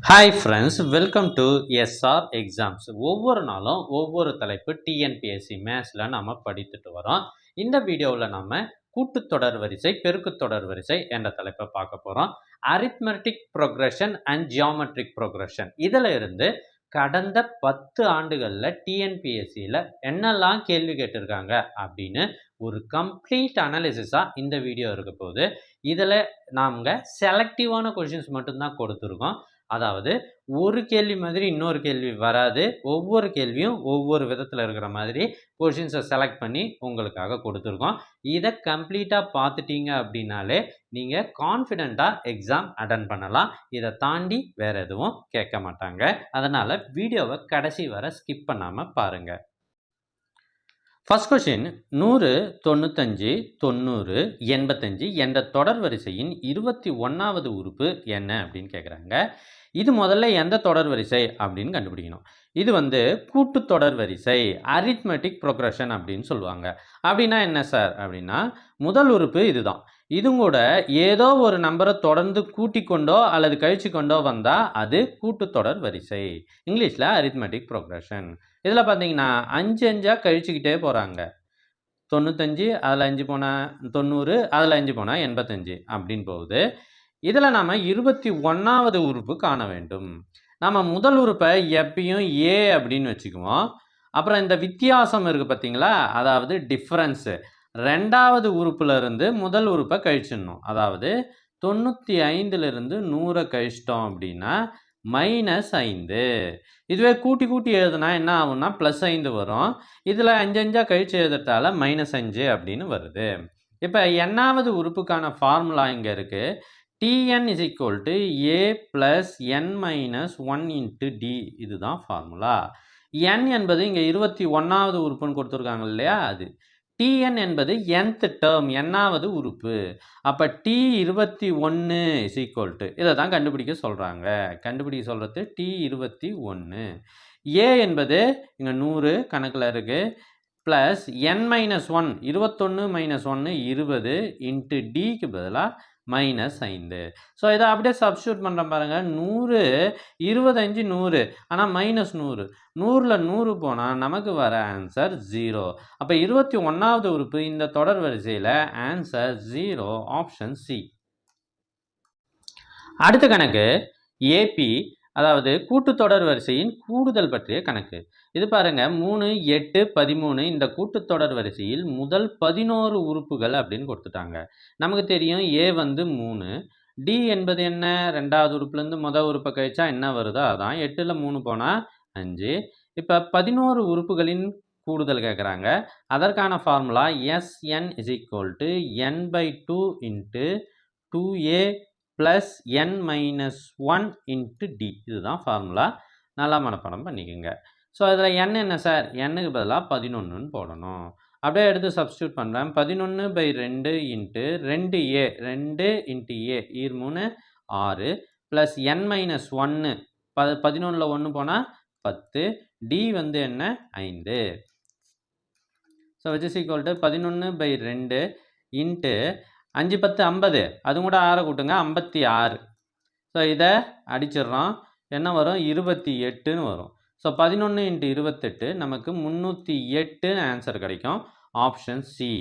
Hi friends, welcome to SR exams. ஒவ்வொரு நாளும் ஒவ்வொரு தலைப்பு டிஎன்பிஎஸ்சி மேத்ஸில் நம்ம படித்துட்டு வரோம். இந்த வீடியோவில் நம்ம கூட்டுத்தொடர் வரிசை, பெருக்குத்தொடர் வரிசை என்ற தலைப்பை பார்க்க போகிறோம். Arithmetic progression and geometric progression இதில் இருந்து கடந்த 10 ஆண்டுகளில் டிஎன்பிஎஸ்சியில் என்னெல்லாம் கேள்வி கேட்டிருக்காங்க அப்படின்னு ஒரு கம்ப்ளீட் அனாலிசிஸாக இந்த வீடியோ இருக்க போகுது. இதில் நாங்கள் செலக்டிவான கொஷின்ஸ் மட்டும்தான் கொடுத்துருக்கோம். அதாவது ஒரு கேள்வி மாதிரி இன்னொரு கேள்வி வராது. ஒவ்வொரு கேள்வியும் ஒவ்வொரு விதத்தில் இருக்கிற மாதிரி கொஷின்ஸை செலக்ட் பண்ணி உங்களுக்காக கொடுத்துருக்கோம். இதை கம்ப்ளீட்டாக பார்த்துட்டீங்க அப்படின்னாலே நீங்கள் கான்ஃபிடெண்ட்டாக எக்ஸாம் அட்டன் பண்ணலாம். இதை தாண்டி வேறு எதுவும் கேட்க மாட்டாங்க. அதனால் வீடியோவை கடைசி வரை ஸ்கிப் பண்ணாமல் பாருங்கள். ஃபர்ஸ்ட் கொஷின், 100, 95, 90, 85 என்ற தொடர் வரிசையின் 21வது உறுப்பு என்ன அப்படின்னு கேட்குறாங்க. இது முதல்ல எந்த தொடர் வரிசை அப்படின்னு கண்டுபிடிக்கணும். இது கூட்டு தொடர் வரிசை, அரித்மெட்டிக் ப்ரொக்ரெஷன் அப்படின்னு சொல்லுவாங்க. அப்படின்னா என்ன சார் அப்படின்னா, முதல் உறுப்பு இதுதான். இதுவும் கூட ஏதோ ஒரு நம்பரை தொடர்ந்து கூட்டி கொண்டோ அல்லது கழிச்சு கொண்டோ வந்தால் அது கூட்டுத்தொடர் வரிசை. இங்கிலீஷில் அரித்மெட்டிக் ப்ரொக்ரெஷன். இதில் பார்த்தீங்கன்னா 5 5 கழிச்சுக்கிட்டே போகிறாங்க. 95 அதில் 5 போனால் 90, அதில் 5 போனால் 85 அப்படின்னு போகுது. இதில் நாம் 21வது உறுப்பு காண வேண்டும். நம்ம முதல் உறுப்பை எப்பயும் ஏ அப்படின்னு வச்சுக்குவோம். அப்புறம் இந்த வித்தியாசம் இருக்குது பார்த்தீங்களா, அதாவது டிஃப்ரென்ஸு, 2வது உறுப்புலேருந்து முதல் உறுப்பை கழிச்சிடணும். அதாவது 95லிருந்து 100 கழிச்சிட்டோம் அப்படின்னா -5. இதுவே கூட்டி எழுதுனா என்ன ஆகும்னா +5 வரும். இதில் 5 5 கழிச்சு எழுதுறதால -5 அப்படின்னு வருது. இப்போ என்னாவது உறுப்புக்கான ஃபார்முலா இங்கே இருக்குது. Tn is equal to a plus n minus 1 into d. இதுதான் ஃபார்முலா. n என்பது இங்கே 21வது உறுப்புன்னு கொடுத்துருக்காங்க இல்லையா, அது. Tn என்பது nth டேர்ம், என்னாவது உறுப்பு. அப்போ T21 is equal to, இதை தான் கண்டுபிடிக்க சொல்கிறாங்க. கண்டுபிடிக்க சொல்கிறது T21. a என்பது இங்கே 100 கணக்கில் இருக்குது. Plus n minus 1, 21 minus 1 20 into டிக்கு பதிலாக -5. ஸோ இதை அப்படியே சப்ஸ்டியூட் பண்ணுறேன் பாருங்கள். 100, 25, 100, ஆனால் -100. 100ல் 100 போனால் நமக்கு வர ஆன்சர் 0. அப்போ 21வது உறுப்பு இந்த தொடர் வரிசையில் ஆன்சர் 0, ஆப்ஷன் சி. அடுத்த கணக்கு ஏபி, அதாவது கூட்டுத்தொடர் வரிசையின் கூடுதல் பற்றிய கணக்கு. இது பாருங்கள், 3, 8, 13 இந்த கூட்டுத்தொடர் வரிசையில் முதல் 11 உறுப்புகள் அப்படின்னு கொடுத்துட்டாங்க. நமக்கு தெரியும் ஏ 3, டி என்பது என்ன, 2வது உறுப்புலேருந்து முதல் உறுப்பை கழிச்சா என்ன வருதோ அதான். 8ல் 3 போனால் 5. இப்போ 11 உறுப்புகளின் கூடுதல் கேட்குறாங்க. அதற்கான formula Sn is equal to n/2 into 2a plus n minus 1 into d. இதுதான் ஃபார்முலா. நல்லா மனப்பாடம் பண்ணிக்கோங்க. ஸோ இதில் n என்ன சார், n-க்கு பதிலாக 11ன்னு போடணும். அப்படியே எடுத்து சப்ஸ்டியூட் பண்ணுறேன். 11/2 into 2a, 2 into a, 3 6, plus n minus 1, 11ல் 1 போனால் 10, d என்ன 5. So which is equal to 11/2 into 5 10 50, அது கூட 6 கூட்டுங்க, 56. ஸோ இதை அடிச்சிடுறோம். என்ன வரும், 28ன்னு வரும். ஸோ 11 × 28 நமக்கு 308ன்னு ஆன்சர் கிடைக்கும், ஆப்ஷன் சி.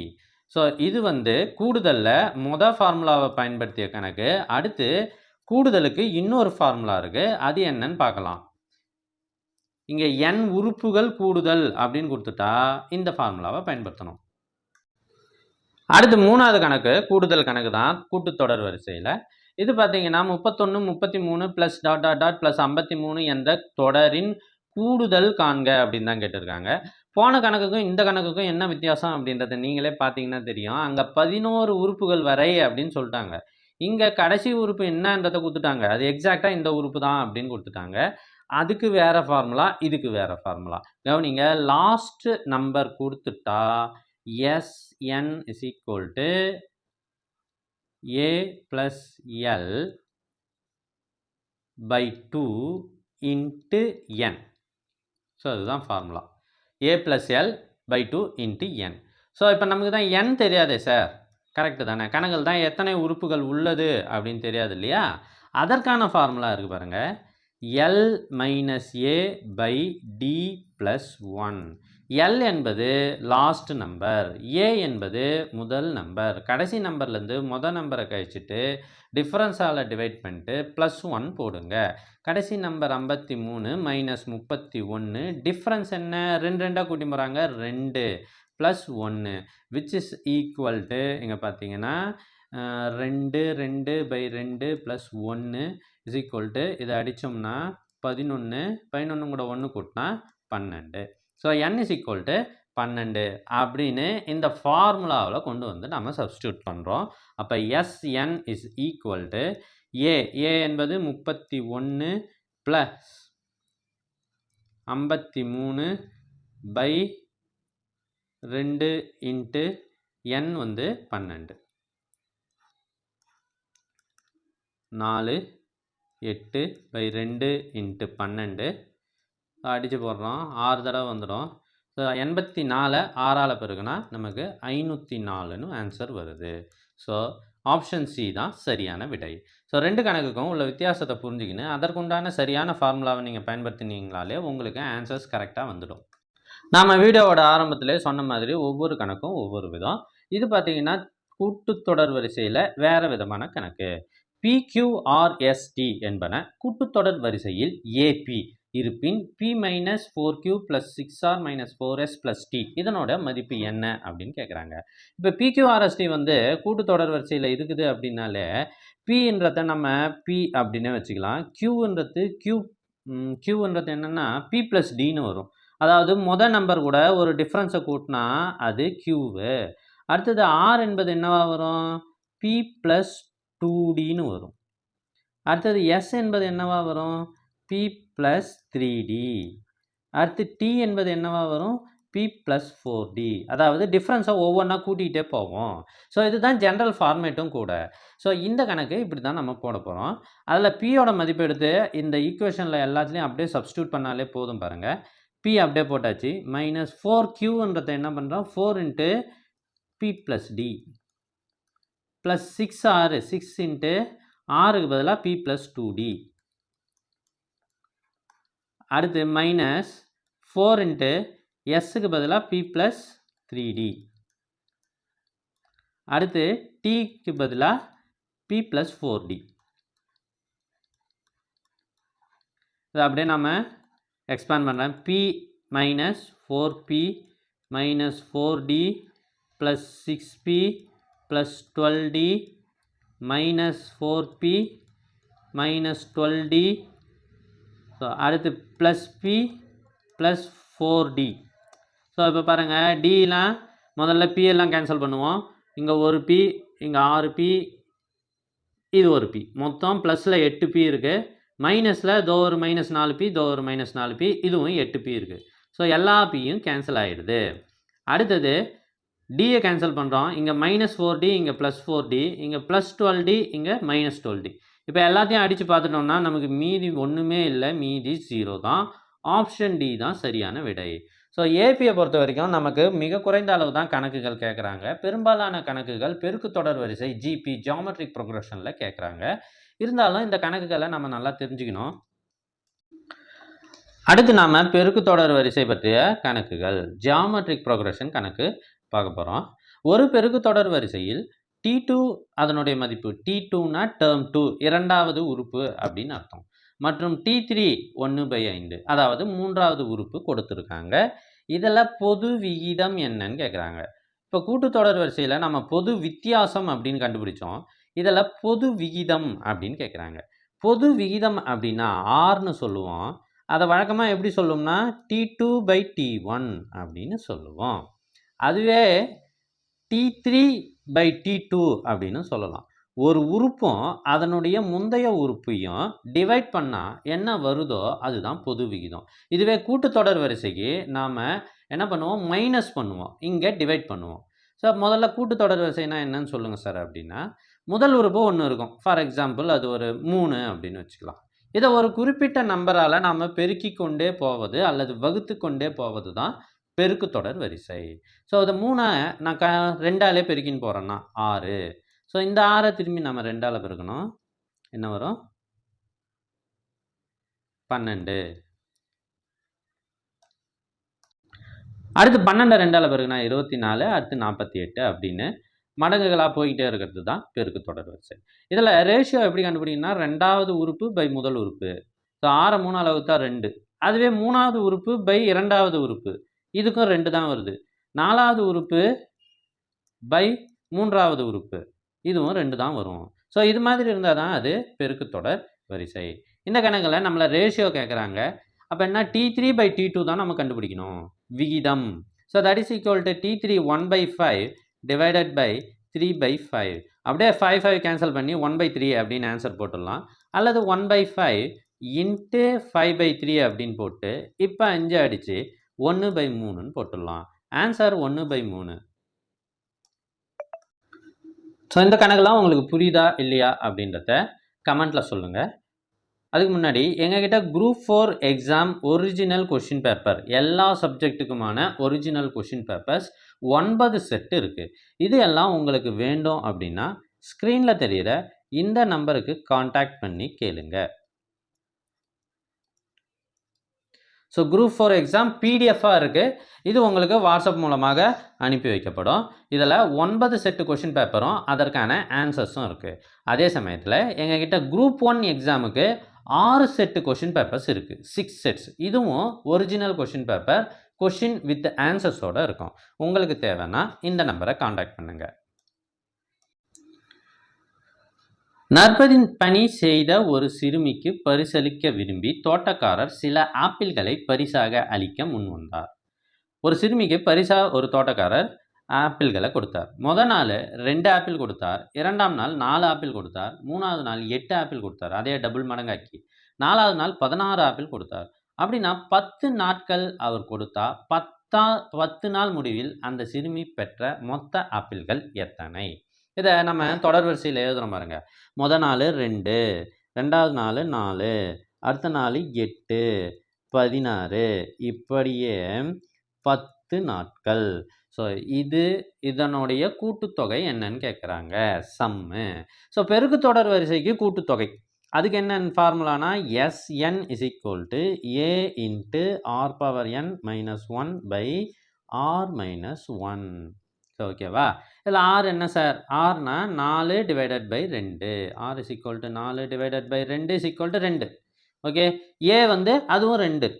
ஸோ இது கூடுதலில் மொதல் ஃபார்முலாவை பயன்படுத்திய கணக்கு. அடுத்து கூடுதலுக்கு இன்னொரு ஃபார்முலா இருக்குது, அது என்னன்னு பார்க்கலாம். இங்கே n உறுப்புகள் கூடுதல் அப்படின்னு கொடுத்துட்டா இந்த ஃபார்முலாவை பயன்படுத்தணும். அடுத்து 3வது கணக்கு கூடுதல் கணக்கு தான் கூட்டுத்தொடர் வரிசையில். இது பார்த்தீங்கன்னா 31, 33 ப்ளஸ் ப்ளஸ் 53 என்ற தொடரின் கூடுதல் காண்க அப்படின்னு தான் கேட்டிருக்காங்க. போன கணக்குக்கும் இந்த கணக்குக்கும் என்ன வித்தியாசம் அப்படின்றத நீங்களே பார்த்தீங்கன்னா தெரியும். அங்கே 11 உறுப்புகள் வரை அப்படின்னு சொல்லிட்டாங்க. இங்கே கடைசி உறுப்பு என்னன்றதை கொடுத்துட்டாங்க. அது எக்ஸாக்டாக இந்த உறுப்பு தான் அப்படின்னு கொடுத்துட்டாங்க. அதுக்கு வேறு ஃபார்முலா, இதுக்கு வேறு ஃபார்முலா. கவனிங்க, லாஸ்ட் நம்பர் கொடுத்துட்டா Sn is equal to a plus l by 2 into n. So அதுதான் formula, a plus l by 2 into n. So இப்போ நமக்கு தான் n தெரியாதே சார், கரெக்டு தானே? கணக்கில் தான் எத்தனை உறுப்புகள் உள்ளது அப்படின்னு தெரியாது இல்லையா? அதற்கான ஃபார்முலா இருக்குது பாருங்கள். L minus A by D plus 1. L என்பது லாஸ்ட் நம்பர், A என்பது முதல் நம்பர். கடைசி நம்பர்லேருந்து முதல் நம்பரை கழிச்சிட்டு டிஃப்ரென்ஸால் டிவைட் பண்ணிட்டு +1 போடுங்க. கடைசி நம்பர் 53 மைனஸ் 31. டிஃப்ரென்ஸ் என்ன? 2 2 கூட்டி போகிறாங்க, 2 +1 விச் இஸ் ஈக்குவல் டு இங்கே பார்த்தீங்கன்னா 2 2 by 2 +1 இஸ் ஈக்குவல் டு இதை அடித்தோம்னா 11 11 கூட 1 கூட்டினா 12. So n is equal to 12 அப்படின்னு இந்த ஃபார்முலாவில் கொண்டு வந்து நம்ம சப்ஸ்டியூட் பண்ணுறோம். அப்போ Sn இஸ் ஈக்குவல் டு ஏ என்பது 31 ப்ளஸ் 53 பை 2 இன்ட்டு n வந்து 12. 4 8 by 2 இன்ட்டு 12 அடித்து போடுறோம், 6 தடவை வந்துடும். ஸோ 84 6ஆல் பெருக்குனா நமக்கு 504ன்னு ஆன்சர் வருது. ஸோ ஆப்ஷன் சி தான் சரியான விடை. ஸோ 2 கணக்குக்கும் உள்ள வித்தியாசத்தை புரிஞ்சுக்கின்னு அதற்குண்டான சரியான ஃபார்முலாவை நீங்கள் பயன்படுத்தினீங்களாலே உங்களுக்கு ஆன்சர்ஸ் கரெக்டாக வந்துடும். நாம் வீடியோவோட ஆரம்பத்திலே சொன்ன மாதிரி ஒவ்வொரு கணக்கும் ஒவ்வொரு விதம். இது பார்த்தீங்கன்னா கூட்டுத்தொடர் வரிசையில் வேறு விதமான கணக்கு. PQRST என்பன கூட்டுத்தொடர் வரிசையில் AP இருப்பின் P minus 4Q plus 6R minus 4S plus T இதனோட மதிப்பு என்ன அப்படின்னு கேட்குறாங்க. இப்போ PQRST வந்து கூட்டுத்தொடர் வரிசையில் இருக்குது அப்படின்னாலே Pன்றதை நம்ம P அப்படின்னே வச்சுக்கலாம். Qன்றது என்னென்னா P ப்ளஸ் Dன்னு வரும். அதாவது மொதல் நம்பர் கூட ஒரு டிஃப்ரென்ஸை கூட்டினா அது Qவு. அடுத்தது R என்பது என்னவா வரும்? P ப்ளஸ் 2Dன்னு வரும். அடுத்தது S என்பது என்னவா வரும்? P plus 3D. அடுத்து T என்பது என்னவா வரும்? P plus 4D. அதாவது டிஃப்ரென்ஸை ஒவ்வொன்றா கூட்டிகிட்டே போவோம். ஸோ இதுதான் ஜென்ரல் ஃபார்மேட்டும் கூட. ஸோ இந்த கணக்கு இப்படி தான் நம்ம போட போகிறோம். அதில் Pயோட மதிப்பு எடுத்து இந்த ஈக்குவேஷனில் எல்லாத்துலேயும் அப்படியே சப்ஸ்டியூட் பண்ணாலே போதும் பாருங்கள். P அப்படியே போட்டாச்சு. மைனஸ் 4Qன்றதை என்ன பண்ணுறோம்? 4 into P plus D plus 6R 6 into ஆருக்கு பதிலாக P ப்ளஸ் 2D. அடுத்து மைனஸ் 4 இன்ட்டு எஸ்ஸுக்கு பதிலாக P ப்ளஸ் 3D. அடுத்து Tக்கு பதிலாக P ப்ளஸ் 4D. இது அப்படியே நம்ம எக்ஸ்பேண்ட் பண்ணுறேன். P minus 4P minus 4D plus 6P plus 12D minus 4P minus 12D. So அடுத்து plus P plus 4D. So இப்போ பாருங்கள், Dலாம் முதல்ல P எல்லாம் கேன்சல் பண்ணுவோம். இங்கே ஒரு P, இங்கே 6P, இது ஒரு P, மொத்தம் ப்ளஸில் 8P இருக்குது. மைனஸில் தோ ஒரு மைனஸ் 4P, தோ ஒரு மைனஸ் 4P, இதுவும் 8P இருக்குது. ஸோ எல்லா Pயும் கேன்சல் ஆகிடுது. அடுத்தது Dயை கேன்சல் பண்ணுறோம். இங்கே மைனஸ் 4D, இங்கே ப்ளஸ் 4D, இங்கே ப்ளஸ் 12D, இங்கே மைனஸ் 12D. இப்போ எல்லாத்தையும் அடித்து பார்த்துட்டோம்னா நமக்கு மீதி ஒன்றுமே இல்லை, மீதி 0 தான். ஆப்ஷன் டி தான் சரியான விடை. ஸோ ஏபியை பொறுத்த வரைக்கும் நமக்கு மிக குறைந்த அளவு தான் கணக்குகள் கேட்குறாங்க. பெரும்பாலான கணக்குகள் பெருக்கு தொடர் வரிசை ஜிபி ஜியாமெட்ரிக் ப்ரோக்ரஷனில் கேட்குறாங்க. இருந்தாலும் இந்த கணக்குகளை நம்ம நல்லா தெரிஞ்சுக்கணும். அடுத்து நாம் பெருக்கு தொடர் வரிசை பற்றிய கணக்குகள் ஜியாமெட்ரிக் ப்ரோக்ரஷன் கணக்கு பார்க்க போகிறோம். ஒரு பெருக்கு தொடர் வரிசையில் T2 அதனுடைய மதிப்பு T2னா டேர்ம் 2 இரண்டாவது உறுப்பு அப்படின்னு அர்த்தம். மற்றும் T3 1/5 அதாவது மூன்றாவது உறுப்பு கொடுத்துருக்காங்க. இதில் பொது விகிதம் என்னன்னு கேட்குறாங்க. இப்போ கூட்டுத்தொடர் வரிசையில் நம்ம பொது வித்தியாசம் அப்படின்னு கண்டுபிடிச்சோம். இதில் பொது விகிதம் அப்படின்னு கேட்குறாங்க. பொது விகிதம் அப்படின்னா ஆர்னு சொல்லுவோம். அதை வழக்கமாக எப்படி சொல்லுவோம்னா T2/T1 அப்படின்னு சொல்லுவோம். அதுவே T3/T2 அப்படின்னு சொல்லலாம். ஒரு உறுப்பும் அதனுடைய முந்தைய உறுப்பையும் டிவைட் பண்ணால் என்ன வருதோ அதுதான் பொது விகிதம். இதுவே கூட்டுத்தொடர் வரிசைக்கு நாம் என்ன பண்ணுவோம்? மைனஸ் பண்ணுவோம், இங்கே டிவைட் பண்ணுவோம். ஸோ முதல்ல கூட்டுத்தொடர் வரிசைனா என்னன்னு சொல்லுங்கள் சார் அப்படின்னா, முதல் உறுப்பு ஒன்று இருக்கும். ஃபார் எக்ஸாம்பிள் அது ஒரு 3 அப்படின்னு வச்சுக்கலாம். இதை ஒரு குறிப்பிட்ட நம்பரால் நாம் பெருக்கி கொண்டே போவது அல்லது வகுத்து கொண்டே போவது தான் பெருக்கு தொடர் வரிசை. ஸோ இந்த 3 நான் 2ஆலே பெருக்கின்னு போகிறேன்னா 6. ஸோ இந்த 6 திரும்பி நம்ம 2ஆல் பெருக்கணும். என்ன வரும்? 12. அடுத்து 12 2ஆல் பெருக்குனா 24, அடுத்து 48 அப்படின்னு மடங்குகளாக போய்கிட்டே இருக்கிறது தான் பெருக்கு தொடர் வரிசை. இதில் ரேஷியோ எப்படி கண்டுபிடிக்கணும்னா 2வது உறுப்பு பை முதல் உறுப்பு. ஸோ 6 3ஆல் வகுத்தா 2. அதுவே 3வது உறுப்பு பை 2வது உறுப்பு, இதுக்கும் 2 தான் வருது. 4வது உறுப்பு பை 3வது உறுப்பு, இதுவும் 2 தான் வரும். ஸோ இது மாதிரி இருந்தால் தான் அது பெருக்கு தொடர் வரிசை. இந்த கணக்கில் நம்மளை ரேஷியோ கேட்குறாங்க. அப்போ என்ன, T3 by T2 தான் நம்ம கண்டுபிடிக்கணும், விகிதம். So that is equal to T3 1/5 divided by 3/5. அப்படியே 5 5 கேன்சல் பண்ணி 1/3 அப்படின்னு ஆன்சர் போட்டுடலாம். அல்லது 1/5 இன்ட்டு 5/3 அப்படின்னு போட்டு இப்போ 5 அடித்து 1/3ன்னு போட்டுடலாம். ஆன்சர் 1/3. ஸோ இந்த கணக்கெல்லாம் உங்களுக்கு புரியுதா இல்லையா அப்படின்றத கமெண்ட்டில் சொல்லுங்கள். அதுக்கு முன்னாடி எங்ககிட்ட group 4 exam original question paper, எல்லா சப்ஜெக்ட்டுக்குமான ஒரிஜினல் கொஷின் பேப்பர்ஸ் 9 செட்டு இருக்குது. இது எல்லாம் உங்களுக்கு வேண்டும் அப்படின்னா ஸ்க்ரீனில் தெரிகிற இந்த நம்பருக்கு காண்டாக்ட் பண்ணி கேளுங்க. ஸோ குரூப் 4 எக்ஸாம் பிடிஎஃபாக இருக்குது. இது உங்களுக்கு வாட்ஸ்அப் மூலமாக அனுப்பி வைக்கப்படும். இதில் 9 செட்டு கொஷின் பேப்பரும் அதற்கான ஆன்சர்ஸும் இருக்குது. அதே சமயத்தில் எங்ககிட்ட குரூப் 1 எக்ஸாமுக்கு 6 செட்டு கொஷின் பேப்பர்ஸ் இருக்குது, 6 செட்ஸ். இதுவும் original question paper, question with ஆன்சர்ஸோடு இருக்கும். உங்களுக்கு தேவைன்னா இந்த நம்பரை காண்டாக்ட் பண்ணுங்கள். நற்பணி செய்த ஒரு சிறுமிக்கு பரிசளிக்க விரும்பி தோட்டக்காரர் சில ஆப்பிள்களை பரிசாக அளிக்க முன்வந்தார். ஒரு சிறுமிக்கு பரிசாக ஒரு தோட்டக்காரர் ஆப்பிள்களை கொடுத்தார். முதல் நாள் 2 ஆப்பிள் கொடுத்தார், 2ஆம் நாள் 4 ஆப்பிள் கொடுத்தார், 3வது நாள் 8 ஆப்பிள் கொடுத்தார், அதே டபுள் மடங்காக்கி 4வது நாள் 16 ஆப்பிள் கொடுத்தார். அப்படின்னா 10 நாட்கள் அவர் கொடுத்தா 10 நாள் முடிவில் அந்த சிறுமி பெற்ற மொத்த ஆப்பிள்கள் எத்தனை? இதை நம்ம தொடர் வரிசையில் எழுதுகிறோம் பாருங்க. முதல் நாள் 2, 2வது நாள் 4, அடுத்த நாள் 8, 16, இப்படியே 10 நாட்கள். ஸோ இதனுடைய கூட்டுத்தொகை என்னன்னு கேட்குறாங்க, சம்மு. ஸோ பெருக்கு தொடர் வரிசைக்கு கூட்டுத்தொகை, அதுக்கு என்ன ஃபார்முலானா Sn is equal to A into R power n minus 1 by R minus 1. So ஓகேவா? இதில் ஆர் என்ன சார், ஆர்னா 4 divided by 2, R is equal to 4 divided by 2 is equal to 2. Okay, A வந்து அதுவும் 2.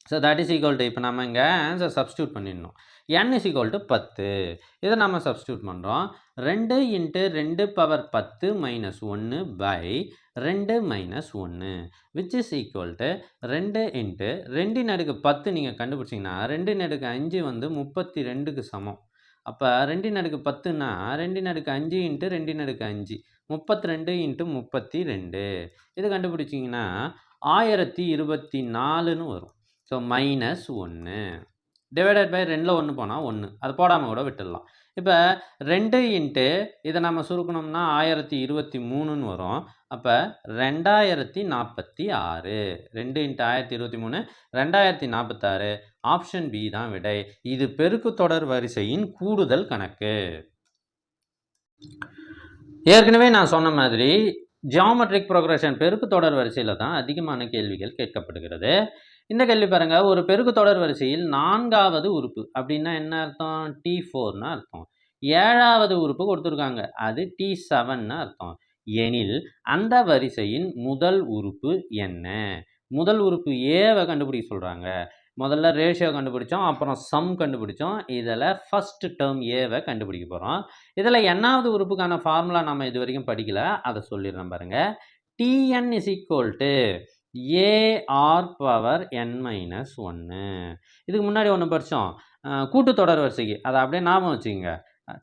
So that is equal to, இப்போ நம்ம இங்கே answer substitute பண்ணிடணும். n is equal to 10. இதை நம்ம சப்ஸ்டியூட் பண்ணுறோம். 2 into 2 power 10 minus 1 by 2 minus 1 which is equal to 2 into 2 அடுக்கு 10 நீங்கள் கண்டுபிடிச்சிங்கன்னா 2 அடுக்கு 5 வந்து 32க்கு சமம். அப்போ 2 அடுக்கு 10னா 2 அடுக்கு 5 இன்ட்டு 2 அடுக்கு 5 32 இன்ட்டு 32. இது கண்டுபிடிச்சிங்கன்னா 1024ன்னு வரும். ஸோ மைனஸ் 1 டிவைடட் பை 2ல் 1 போனால் 1, அது போடாமல் கூட விட்டுடலாம். இப்போ 2 இன்ட்டு இதை நம்ம சுருக்கணும்னா 1023ன்னு வரும். அப்போ 2046. 2 இன்ட்டு 1023 2046. ஆப்ஷன் பி தான் விடை. இது பெருக்கு தொடர் வரிசையின் கூடுதல் கணக்கு. ஏற்கனவே நான் சொன்ன மாதிரி ஜியாமெட்ரிக் ப்ரோக்ரஷன் பெருக்கு தொடர் வரிசையில் தான் அதிகமான கேள்விகள் கேட்கப்படுகிறது. இந்த கேள்வி பாருங்கள், ஒரு பெருக்கு தொடர் வரிசையில் 4வது உறுப்பு அப்படின்னா என்ன அர்த்தம், T4ன்னு அர்த்தம். 7வது உறுப்பு கொடுத்துருக்காங்க, அது T7ன்னு அர்த்தம். எனில் அந்த வரிசையின் முதல் உறுப்பு என்ன? முதல் உறுப்பு ஏவை கண்டுபிடிக்க சொல்கிறாங்க. முதல்ல ரேஷியோ கண்டுபிடிச்சோம், அப்புறம் சம் கண்டுபிடிச்சோம். இதில் ஃபஸ்ட் டேர்ம் ஏவை கண்டுபிடிக்க போகிறோம். இதில் என்னாவது உறுப்புக்கான ஃபார்முலா நம்ம இது வரைக்கும் படிக்கல, அதை சொல்லிடுறேன் பாருங்கள். Tn is equal to AR power n minus 1. இதுக்கு முன்னாடி ஒன்று படித்தோம் கூட்டு தொடர் வரிசைக்கு, அதை அப்படியே ஞாபகம் வச்சுக்கோங்க.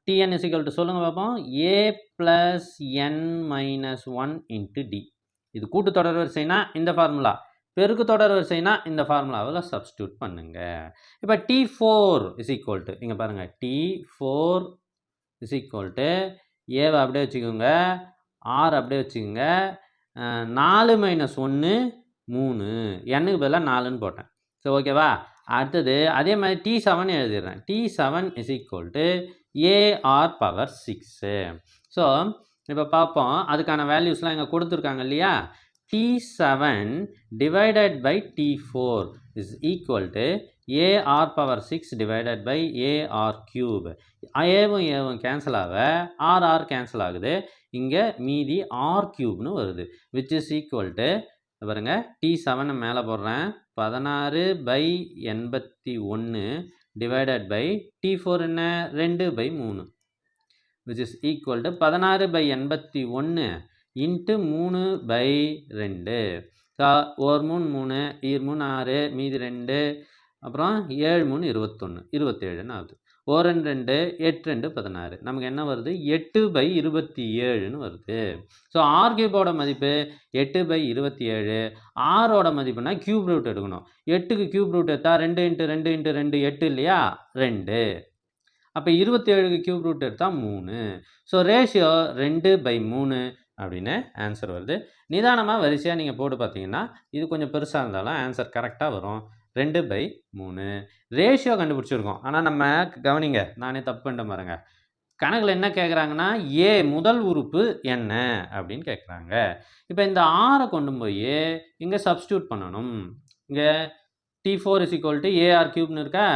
Tn இஸ் ஈக்குவல் டு சொல்லுங்கள் பார்ப்போம், A plus n minus 1 into D. இது கூட்டு தொடர் வரிசைனா இந்த ஃபார்முலா, பெருக்கு தொடர் வரிசைனா இந்த ஃபார்முலாவில் சப்ஸ்டியூட் பண்ணுங்க. இப்போ T4 இஸ் ஈக்குவல் டு, இங்கே பாருங்கள், T4 இஸ் ஈக்குவல் டு ஏவை அப்படியே வச்சுக்கோங்க, ஆர் அப்படியே வச்சுக்கோங்க, 4 மைனஸ் 1 3, எண்ணுக்கு பதிலாக 4ன்னு போட்டேன். ஸோ ஓகேவா? அடுத்தது அதே மாதிரி T7 எழுதிடுறேன். T7 is equal to AR power 6. So இப்போ பார்ப்போம், அதுக்கான வேல்யூஸ்லாம் இங்கே கொடுத்துருக்காங்க இல்லையா. T7 divided by T4 is equal to AR power 6 divided by AR cube. ஏவும் ஏவும் கேன்சல் ஆக ஆர் கேன்சல் ஆகுது. இங்கே மீதி ஆர் கியூப்னு வருது, which is equal to பாருங்க T7 மேலே போடுறேன், 16/81 divided by T4 என்ன 2/3, which is equal to 16/81 into 3/2. ஒரு 3 3 ஈர் 3 6 மீதி 2 அப்புறம் 7 3 21 27ன்னு ஆகுது. 1 2 8 2 16 நமக்கு என்ன வருது 8/27ன்னு வருது. ஸோ ஆர் கியூபோட மதிப்பு 8/27. ஆரோட மதிப்புனா கியூப் ரூட் எடுக்கணும். 8க்கு கியூப் ரூட் எடுத்தா 2 × 2 × 2 8 இல்லையா 2. அப்போ 27க்கு கியூப் ரூட் எடுத்தால் 3. ஸோ ரேஷியோ 2/3 அப்படின்னு ஆன்சர் வருது. நிதானமாக வரிசையாக நீங்கள் போட்டு பார்த்தீங்கன்னா இது கொஞ்சம் பெருசாக இருந்தாலும் ஆன்சர் கரெக்டாக வரும். 2/3 ரேஷியோ கண்டுபிடிச்சிருக்கோம். ஆனால் நம்ம கவனிங்க, நானே தப்பு பண்ணிட்டேன் பாருங்க. கணக்கில் என்ன கேட்குறாங்கன்னா ஏ முதல் உறுப்பு என்ன அப்படின்னு கேட்குறாங்க. இப்போ இந்த ஆரை கொண்டு போய் இங்கே சப்ஸ்டியூட் பண்ணணும். இங்கே T4 is equal to AR கியூப்னு இருக்கா,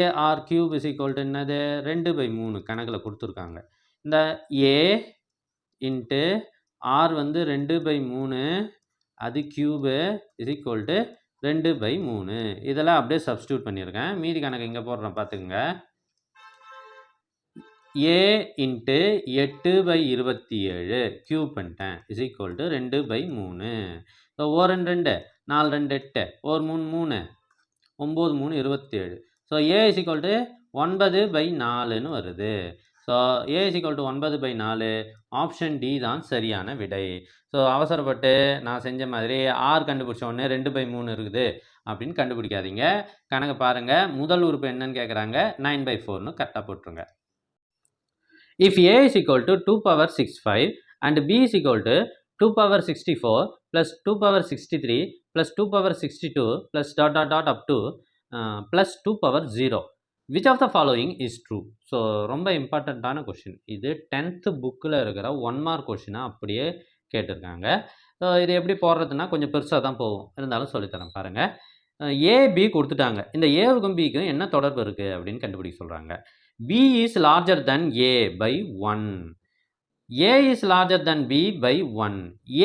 AR cube is equal to என்னது 2/3 கணக்கில் கொடுத்துருக்காங்க. இந்த ஏ இன்ட்டு ஆர் வந்து 2/3 அது கியூபு இஸ் ஈக்குவல் டு 2/3. இதெல்லாம் அப்படியே சப்ஸ்டியூட் பண்ணியிருக்கேன். மீதி கணக்கு இங்கே போடுறேன் பார்த்துக்குங்க. ஏ இன்ட்டு 8/27 கியூப் பண்ணிட்டேன் is equal to 2/3. So 1 2 4 2 8 1 3 3 9 3 27. So A is equal to 9/4ன்னு வருது. So A is equal to 9/4. Option D தான் சரியான விடை. ஸோ அவசரப்பட்டு நான் செஞ்ச மாதிரி ஆர் கண்டுபிடிச்ச உடனே 2/3 இருக்குது அப்படின்னு கண்டுபிடிக்காதீங்க. கணக்கு பாருங்கள். முதல் உறுப்பு என்னன்னு கேட்குறாங்க, 9/4ன்னு கரெக்டாக போட்டுருங்க. If a is equal to 2 power 65 and b is equal to 2 power 64 plus 2 power 63 plus 2 power 62 plus dot dot dot up to plus 2 power 0, which of the following is true? So ரொம்ப இம்பார்ட்டண்ட்டான question இது. 10th புக்கில் இருக்கிற 1 mark கொஷினாக அப்படியே கேட்டிருக்காங்க. So இது எப்படி போடுறதுன்னா கொஞ்சம் பெருசாக தான் போகும், இருந்தாலும் சொல்லித்தரேன் பாருங்கள். ஏபி கொடுத்துட்டாங்க. இந்த ஏவுக்கும் பிக்கும் என்ன தொடர்பு இருக்குது அப்படின்னு கண்டுபிடிக்க சொல்கிறாங்க. B is larger than A by 1. A is larger than B by 1.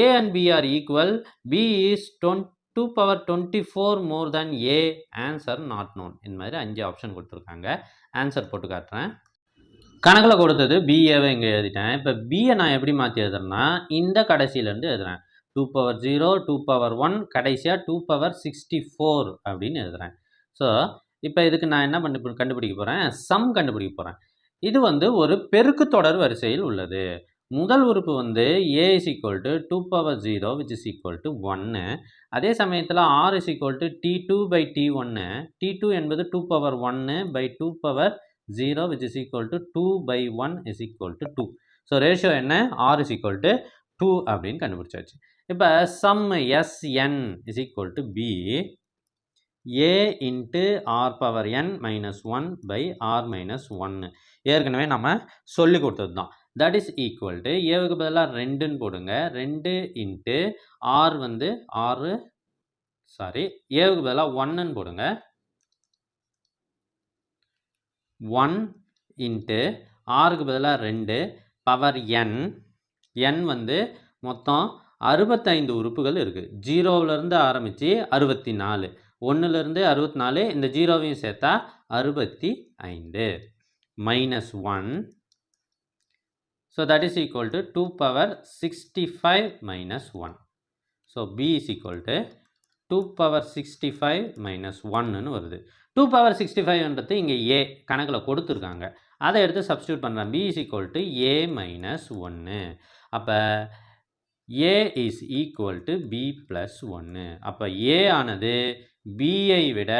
A and B are equal. B is 2 power 24 more than A. Answer not known. இந்த மாதிரி 5 ஆப்ஷன் கொடுத்துருக்காங்க. ஆன்சர் போட்டு காட்டுறேன். கணக்கில் கொடுத்தது பிஏவை இங்கே எழுதிட்டேன். இப்போ பிஏ நான் எப்படி மாற்றி எழுதுறேன்னா இந்த கடைசியிலேருந்து எழுதுறேன். 2 power 0 2 power 1 கடைசியாக 2 power 64 அப்படின்னு எழுதுறேன். ஸோ இப்போ இதுக்கு நான் என்ன கண்டுபிடிக்க போகிறேன், சம் கண்டுபிடிக்க போகிறேன். இது வந்து ஒரு பெருக்கு தொடர் வரிசையில் உள்ளது. முதல் உறுப்பு வந்து a is equal to 2 power 0 which is equal to 1. அதே சமயத்தில் r is equal to T2/T1. T2 என்பது 2 power 1 by 2 power 0 which is equal to 2/1 is equal to 2. So ratio என்ன, r is equal to 2 அப்படின்னு கண்டுபிடிச்சாச்சு. இப்போ some Sn is equal to b a into r power n minus 1 by r minus 1 ஏற்கனவே நம்ம சொல்லி கொடுத்தது தான். That is equal to ஏவுக்கு பதிலாக 2ன்னு போடுங்க. 2 இன்ட்டு ஆர் வந்து ஏவுக்கு பதிலாக 1ன்னு போடுங்க. 1 இன்ட்டு ஆருக்கு பதிலாக 2 பவர் n வந்து மொத்தம் 65 உறுப்புகள் இருக்குது. 0லேருந்து ஆரம்பித்து 64, 1லேருந்து 64, இந்த 0வையும் சேர்த்தா 65 minus 1. So that is equal to 2 power 65 minus 1. So B is equal to 2 power 65 minus 1ன்னு வருது. 2 power 65ன்றது இங்கே A கணக்கில் கொடுத்துருக்காங்க. அதை எடுத்து சப்ஸ்டியூட் பண்ணுறேன். B is equal to A minus 1. அப்போ A is equal to B plus 1. அப்போ A ஆனது Bஐ விட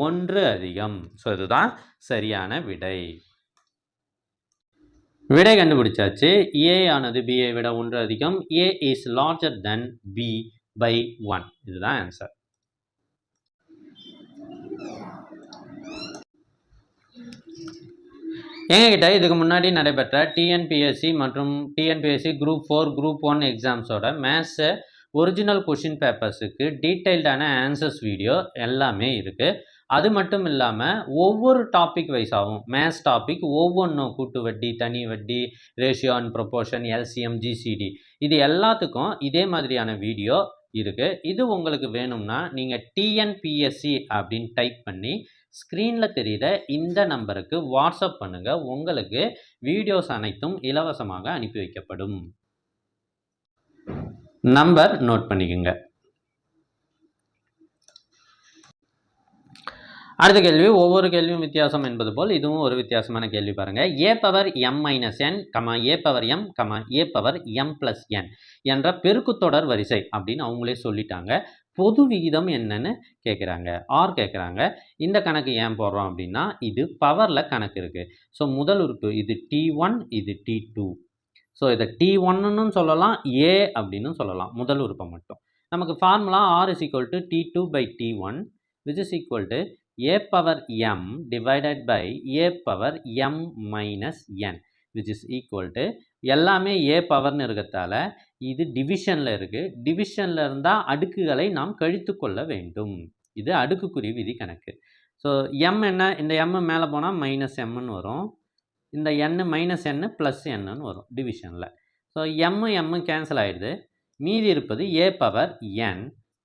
1 அதிகம். ஸோ இதுதான் சரியான விடை. விடை கண்டுபிடிச்சாச்சு. A ஆனது Bஐ விட 1 அதிகம். A is larger than B by 1. இதுதான் ஆன்சர். எங்ககிட்ட இதுக்கு முன்னாடி நடைபெற்ற டிஎன்பிஎஸ்சி மற்றும் டிஎன்பிஎஸ்சி குரூப் 4 குரூப் 1 எக்ஸாம்ஸோட மேத்ஸை ஒரிஜினல் கொஷின் பேப்பர்ஸுக்கு டீட்டெயில்டான ஆன்சர்ஸ் வீடியோ எல்லாமே இருக்குது. அது மட்டும் இல்லாமல் ஒவ்வொரு டாபிக் வைஸாகவும் மேத்ஸ் டாபிக் ஒவ்வொன்றும் கூட்டு வட்டி, தனி வட்டி, ratio and proportion, LCM, GCD இது எல்லாத்துக்கும் இதே மாதிரியான வீடியோ இருக்குது. இது உங்களுக்கு வேணும்னா நீங்கள் டிஎன்பிஎஸ்சி அப்படின்னு டைப் பண்ணி ஸ்க்ரீனில் தெரிகிற இந்த நம்பருக்கு வாட்ஸ்அப் பண்ணுங்கள். உங்களுக்கு வீடியோஸ் அனைத்தும் இலவசமாக அனுப்பி வைக்கப்படும். நம்பர் நோட் பண்ணிக்கோங்க. அடுத்த கேள்வி, ஒவ்வொரு கேள்வியும் வித்தியாசம் என்பது போல் இதுவும் ஒரு வித்தியாசமான கேள்வி பாருங்கள். a power m minus n, a power m, a power m plus n என்ற பெருக்குத்தொடர் வரிசை அப்படின்னு அவங்களே சொல்லிட்டாங்க. பொது விகிதம் என்னன்னு கேட்குறாங்க, ஆர் கேட்குறாங்க. இந்த கணக்கு ஏன் போடுறோம் அப்படின்னா இது பவரில் கணக்கு இருக்குது. ஸோ முதல் உறுப்பு இது T1, இது T2. ஸோ இதை T1ன்னு சொல்லலாம், A அப்படின்னு சொல்லலாம் முதல் உறுப்பை மட்டும். நமக்கு formula R is equal to T2 by T1 which is equal to a power m divided by a power m minus n which is equal to எல்லாமே a பவர்னு இருக்கிறதால இது டிவிஷனில் இருக்குது. டிவிஷனில் இருந்தால் அடுக்குகளை நாம் கழித்து கொள்ள வேண்டும். இது அடுக்குக்குறி விதி கணக்கு. ஸோ m என்ன, இந்த m மேலே போனால் மைனஸ் எம்னு வரும், இந்த n மைனஸ் n ப்ளஸ் என்னன்னு வரும் டிவிஷனில். ஸோ m கேன்சல் ஆகிடுது, மீதி இருப்பது a power n.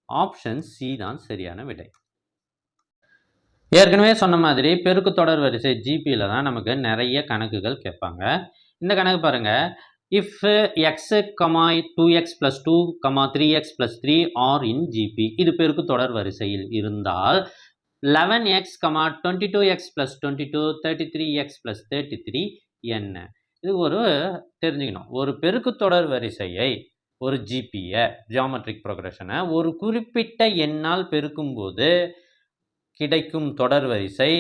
Option C தான் சரியான விடை. ஏற்கனவே சொன்ன மாதிரி பெருக்கு தொடர் வரிசை ஜிபியில் தான் நமக்கு நிறைய கணக்குகள் கேட்பாங்க. இந்த கணக்கு பாருங்கள். If X, 2x + 2, 3x + 3 are in GP, இது பெருக்கு தொடர் வரிசையில் இருந்தால் 11x, 22x + 22, 33x + 33 என்ன? இது ஒரு தெரிஞ்சுக்கணும். ஒரு பெருக்கு தொடர் வரிசையை, ஒரு ஜிபியை, ஜியாமெட்ரிக் ப்ரோக்ரஷனை ஒரு குறிப்பிட்ட எண்ணால் பெருக்கும்போது கிடைக்கும் தொடர் வரிசை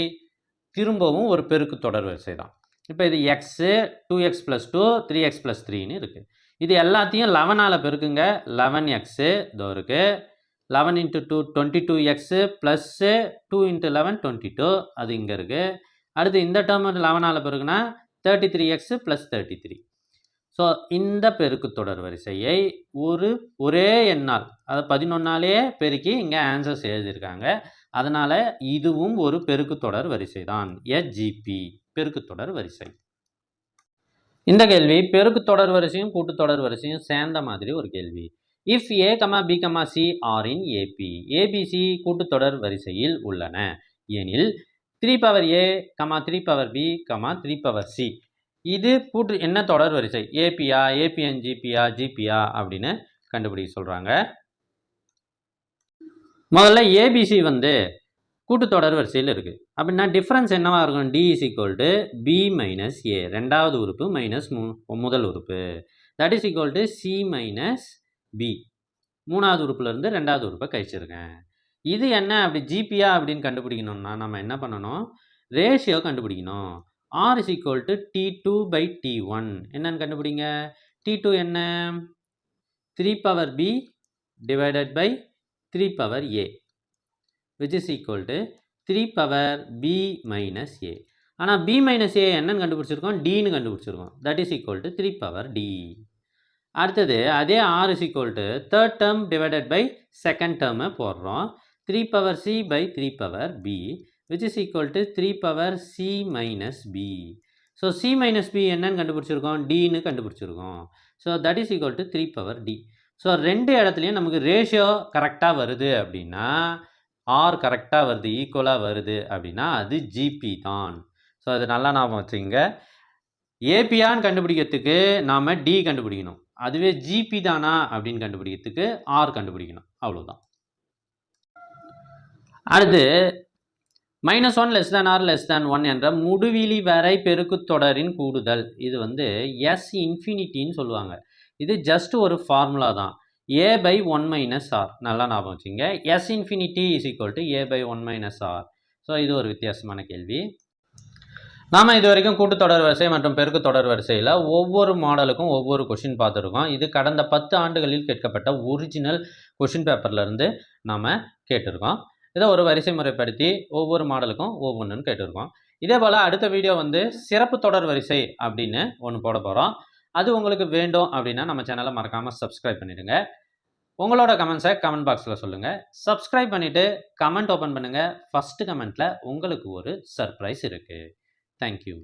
திரும்பவும் ஒரு பெருக்கு தொடர் வரிசை தான். இப்போ இது எக்ஸு, 2x + 2, 3x + 3ன்னு இருக்குது. இது எல்லாத்தையும் 11ஆல் பெருக்குங்க. 11x இதோ இருக்குது, 11 × 2 22x ப்ளஸ்ஸு 2 × 11 22, அது இங்கே இருக்குது. அடுத்து இந்த டேர்ம் 11ஆல் பெருக்குனா 33x + 33. ஸோ இந்த பெருக்கு தொடர் வரிசையை ஒரே எண்ணால், அதை 11ஆலேயே பெருக்கி இங்கே ஆன்சர்ஸ் எழுதியிருக்காங்க. அதனால் இதுவும் ஒரு பெருக்கு தொடர் வரிசை தான், ஜிபி பெருக்கு தொடர் வரிசை. இந்த கேள்வி பெருக்கு தொடர் வரிசையும் கூட்டுத்தொடர் வரிசையும் சேர்ந்த மாதிரி ஒரு கேள்வி. If a, b, c are in AP, ABC கூட்டுத்தொடர் வரிசையில் உள்ளன எனில் 3 a, 3 b, 3 c இது என்ன தொடர் வரிசை? ஏபியா, ஏபிஎன் ஜிபியா, ஜிபியா அப்படின்னு கண்டுபிடிக்க சொல்கிறாங்க. முதல்ல ஏபிசி கூட்டுத்தொடர் வரிசையில் இருக்குது. அப்படின்னா டிஃப்ரென்ஸ் என்னவாக இருக்கும்? d is equal to b minus a, ரெண்டாவது உறுப்பு மைனஸ் முதல் உறுப்பு, that is equal to c minus b, மூணாவது உறுப்புலேருந்து ரெண்டாவது உறுப்பை கழிச்சிருக்கேன். இது என்ன அப்படி ஜிபியா அப்படின்னு கண்டுபிடிக்கணும்னா நம்ம என்ன பண்ணணும்? ரேஷியோ கண்டுபிடிக்கணும். r is equal to T2 by T1 என்னன்னு கண்டுபிடிங்க. T2 என்ன? 3 b divided by 3 a which is equal to 3 b minus a. ஆனால் b minus a என்னன்னு கண்டுபிடிச்சிருக்கோம்? dன்னு கண்டுபிடிச்சிருக்கோம். that is equal to 3 d. அடுத்தது அதே r is equal to third term divided by second term போடுறோம். 3 c by 3 b which is equal to 3 c minus b. So c minus b என்னன்னு கண்டுபிடிச்சிருக்கோம்? dன்னு கண்டுபிடிச்சிருக்கோம். So that is equal to 3 d. So ரெண்டு இடத்துலையும் நமக்கு ratio கரெக்டாக வருது அப்படின்னா, ஆர் கரெக்டாக வருது, ஈக்குவலாக வருது அப்படின்னா அது ஜிபி தான். ஸோ அது நல்லா ஞாபகம் வச்சுங்க. ஏபியான்னு கண்டுபிடிக்கிறதுக்கு நாம் டி கண்டுபிடிக்கணும், அதுவே ஜிபி தானா அப்படின்னு கண்டுபிடிக்கிறதுக்கு ஆர் கண்டுபிடிக்கணும், அவ்வளோதான். அடுத்து -1 ≤ r < 1 என்ற முடிவிலி வரை பெருக்குத் தொடரின் கூடுதல். இது எஸ் இன்ஃபினிட்டின்னு சொல்லுவாங்க. இது ஜஸ்ட் ஒரு ஃபார்முலா தான். a/1 - r நல்லா ஞாபகம் வச்சுங்க. s infinity is equal to a/1 - r. So இது ஒரு வித்தியாசமான கேள்வி. நாம் இது வரைக்கும் கூட்டுத்தொடர் வரிசை மற்றும் பெருக்கு தொடர் வரிசையில் ஒவ்வொரு மாடலுக்கும் ஒவ்வொரு கொஷின் பார்த்துருக்கோம். இது கடந்த 10 ஆண்டுகளில் கேட்கப்பட்ட ஒரிஜினல் கொஷின் பேப்பர்லேருந்து நாம் கேட்டிருக்கோம். இதை ஒரு வரிசை முறைப்படுத்தி ஒவ்வொரு மாடலுக்கும் ஒவ்வொன்றுன்னு கேட்டிருக்கோம். இதே போல் அடுத்த வீடியோ சிறப்பு தொடர் வரிசை அப்படின்னு ஒன்று போட போகிறோம். அது உங்களுக்கு வேண்டும் அப்படின்னா நம்ம சேனலை மறக்காமல் சப்ஸ்கிரைப் பண்ணிடுங்க. உங்களோட கமெண்ட்ஸை கமெண்ட் பாக்ஸில் சொல்லுங்கள். சப்ஸ்கிரைப் பண்ணிவிட்டு கமெண்ட் ஓப்பன் பண்ணுங்கள். ஃபஸ்ட்டு கமெண்ட்டில் உங்களுக்கு ஒரு சர்ப்ரைஸ் இருக்குது. தேங்க்யூ.